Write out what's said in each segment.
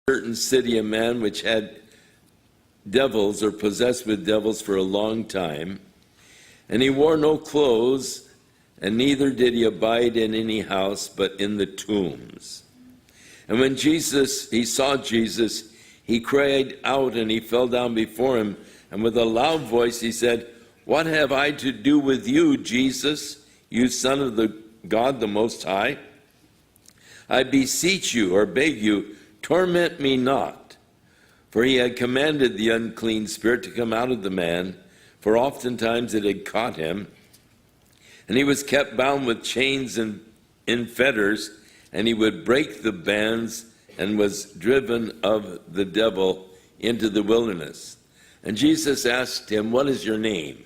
certain city a man which had devils or possessed with devils for a long time, and he wore no clothes, and neither did he abide in any house, but in the tombs. And when he saw Jesus, he cried out, and he fell down before him, and with a loud voice he said, "What have I to do with you, Jesus, you Son of the God the Most High? I beseech you, or beg you, torment me not." For he had commanded the unclean spirit to come out of the man, for oftentimes it had caught him. And he was kept bound with chains and in fetters, and he would break the bands, and was driven of the devil into the wilderness. And Jesus asked him, "What is your name?"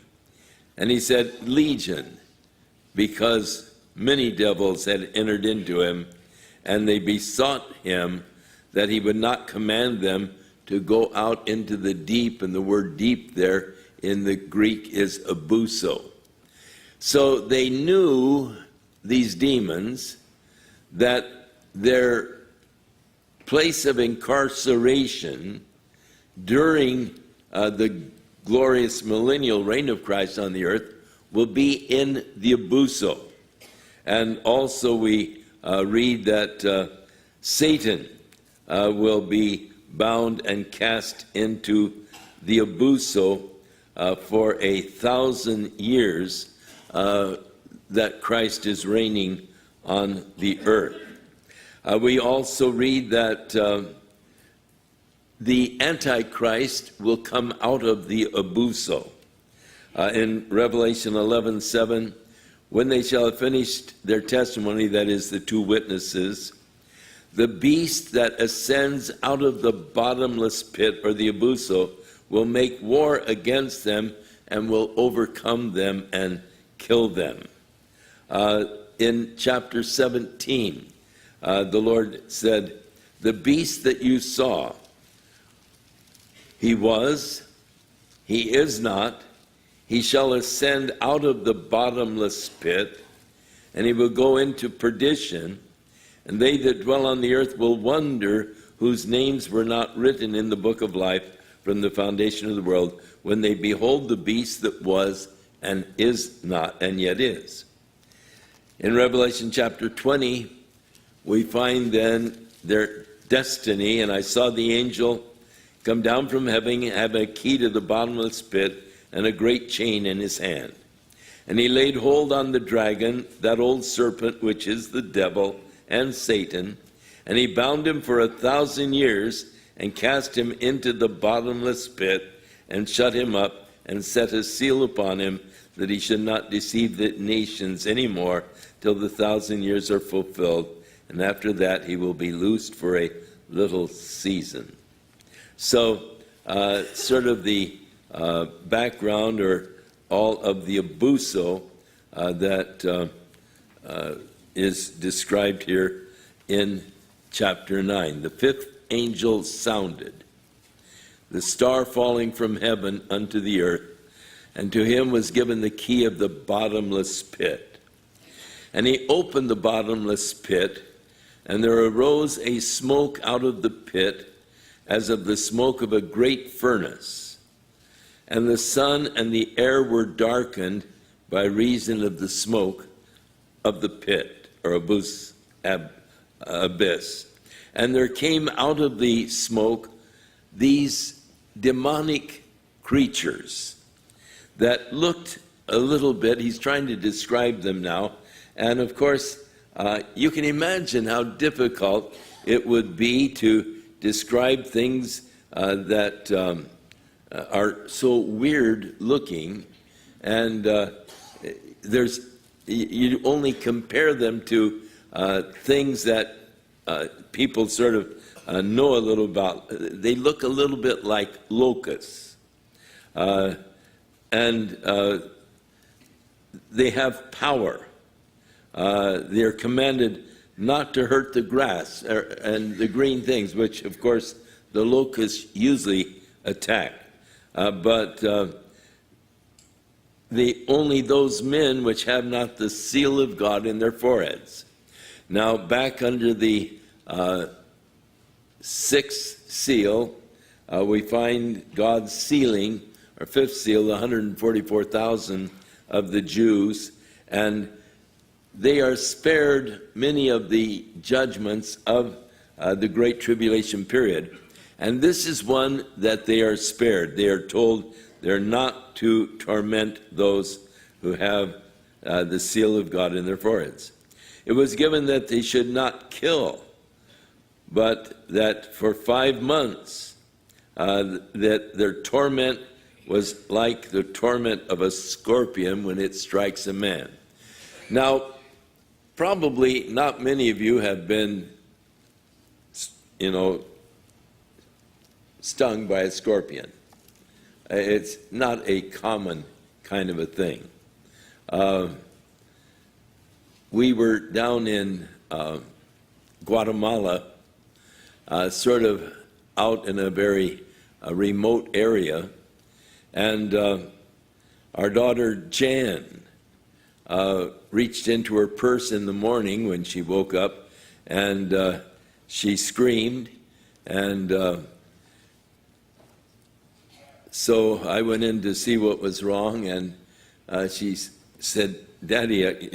And he said, "Legion," because many devils had entered into him, and they besought him that he would not command them to go out into the deep, and the word deep there in the Greek is abuso. So they knew, these demons, that their place of incarceration during the glorious millennial reign of Christ on the earth will be in the abuso. And also we read that Satan will be bound and cast into the abuso for 1,000 years that Christ is reigning on the earth. We also read that the Antichrist will come out of the abuso. In Revelation 11:7, when they shall have finished their testimony, that is, the two witnesses, the beast that ascends out of the bottomless pit, or the abuso, will make war against them and will overcome them and kill them. In chapter 17, the Lord said, "The beast that you saw, he was, he is not, he shall ascend out of the bottomless pit, and he will go into perdition, and they that dwell on the earth will wonder whose names were not written in the book of life from the foundation of the world, when they behold the beast that was and is not and yet is." In Revelation chapter 20, we find then their destiny. "And I saw the angel come down from heaven, having a key to the bottomless pit, and a great chain in his hand. And he laid hold on the dragon, that old serpent, which is the devil and Satan, and he bound him for 1,000 years, and cast him into the bottomless pit, and shut him up, and set a seal upon him, that he should not deceive the nations any more, till the 1,000 years are fulfilled. And after that he will be loosed for a little season." So sort of the background, or all of the abuso that is described here in chapter 9. "The fifth angel sounded, the star falling from heaven unto the earth, and to him was given the key of the bottomless pit. And he opened the bottomless pit, and there arose a smoke out of the pit, as of the smoke of a great furnace. And the sun and the air were darkened by reason of the smoke of the pit," or abyss. "And there came out of the smoke these demonic creatures that looked a little bit," he's trying to describe them now, and of course you can imagine how difficult it would be to describe things that are so weird looking, and you only compare them to things that people sort of know a little about. They look a little bit like locusts, and they have power. They are commanded not to hurt the grass and the green things, which of course the locusts usually attack. But only those men which have not the seal of God in their foreheads. Now, back under the sixth seal, we find God sealing, or fifth seal, the 144,000 of the Jews, and they are spared many of the judgments of the Great Tribulation period. And this is one that they are spared. They are told they're not to torment those who have the seal of God in their foreheads. It was given that they should not kill, but that for 5 months that their torment was like the torment of a scorpion when it strikes a man. Now, probably not many of you have been, stung by a scorpion. It's not a common kind of a thing. We were down in Guatemala, sort of out in a very remote area, and our daughter Jan reached into her purse in the morning when she woke up, and she screamed, and so I went in to see what was wrong, and she said, "Daddy,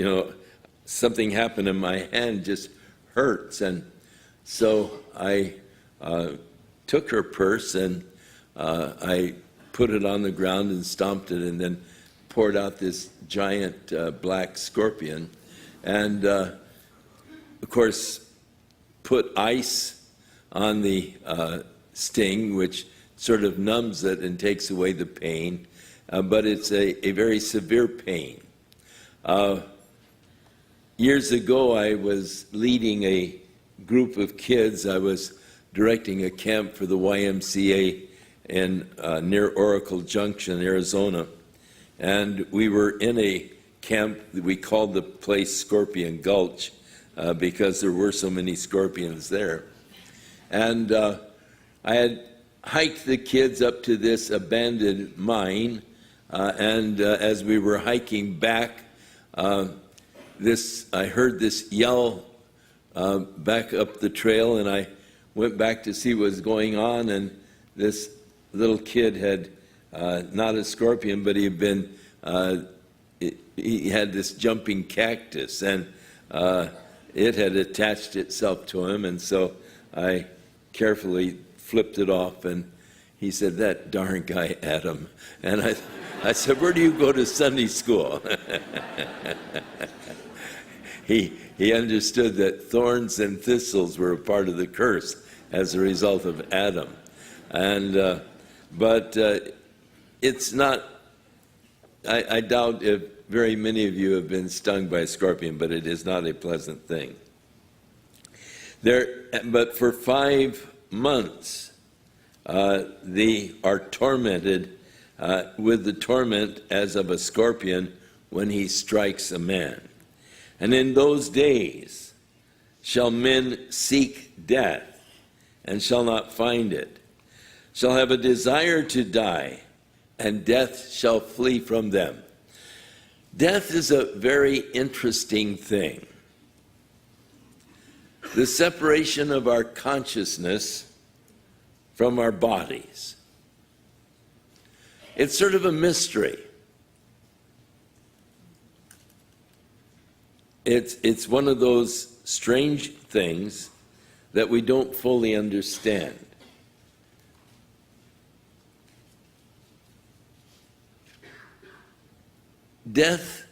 something happened and my hand just hurts." And so I took her purse and I put it on the ground and stomped it, and then poured out this giant black scorpion, and of course put ice on the sting, which sort of numbs it and takes away the pain, but it's a very severe pain. Years ago, I was leading a group of kids. I was directing a camp for the YMCA in near Oracle Junction, Arizona, and we were in a camp that we called the place Scorpion Gulch because there were so many scorpions there. And I had hiked the kids up to this abandoned mine, and as we were hiking back, I heard this yell back up the trail, and I went back to see what was going on, and this little kid had not a scorpion, but he had this jumping cactus, and it had attached itself to him, and so I carefully flipped it off, and he said, "That darn guy Adam." And I said, "Where do you go to Sunday school?" He understood that thorns and thistles were a part of the curse as a result of Adam. And but it's not, I doubt if very many of you have been stung by a scorpion, but it is not a pleasant thing. But for 5 months, they are tormented with the torment as of a scorpion when he strikes a man. And in those days shall men seek death, and shall not find it, shall have a desire to die, and death shall flee from them. Death is a very interesting thing. The separation of our consciousness from our bodies. It's sort of a mystery. It's one of those strange things that we don't fully understand. Death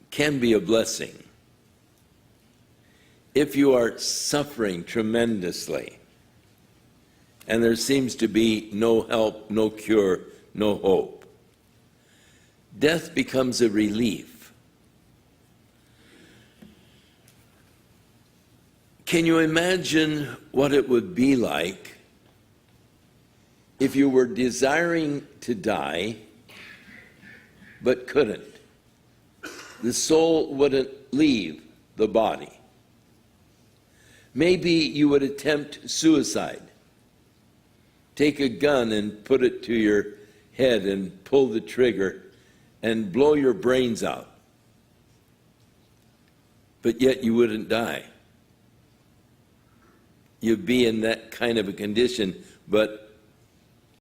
can be a blessing if you are suffering tremendously and there seems to be no help, no cure, no hope. Death becomes a relief. Can you imagine what it would be like if you were desiring to die but couldn't? The soul wouldn't leave the body. Maybe you would attempt suicide. Take a gun and put it to your head and pull the trigger and blow your brains out. But yet you wouldn't die. you be in that kind of a condition, but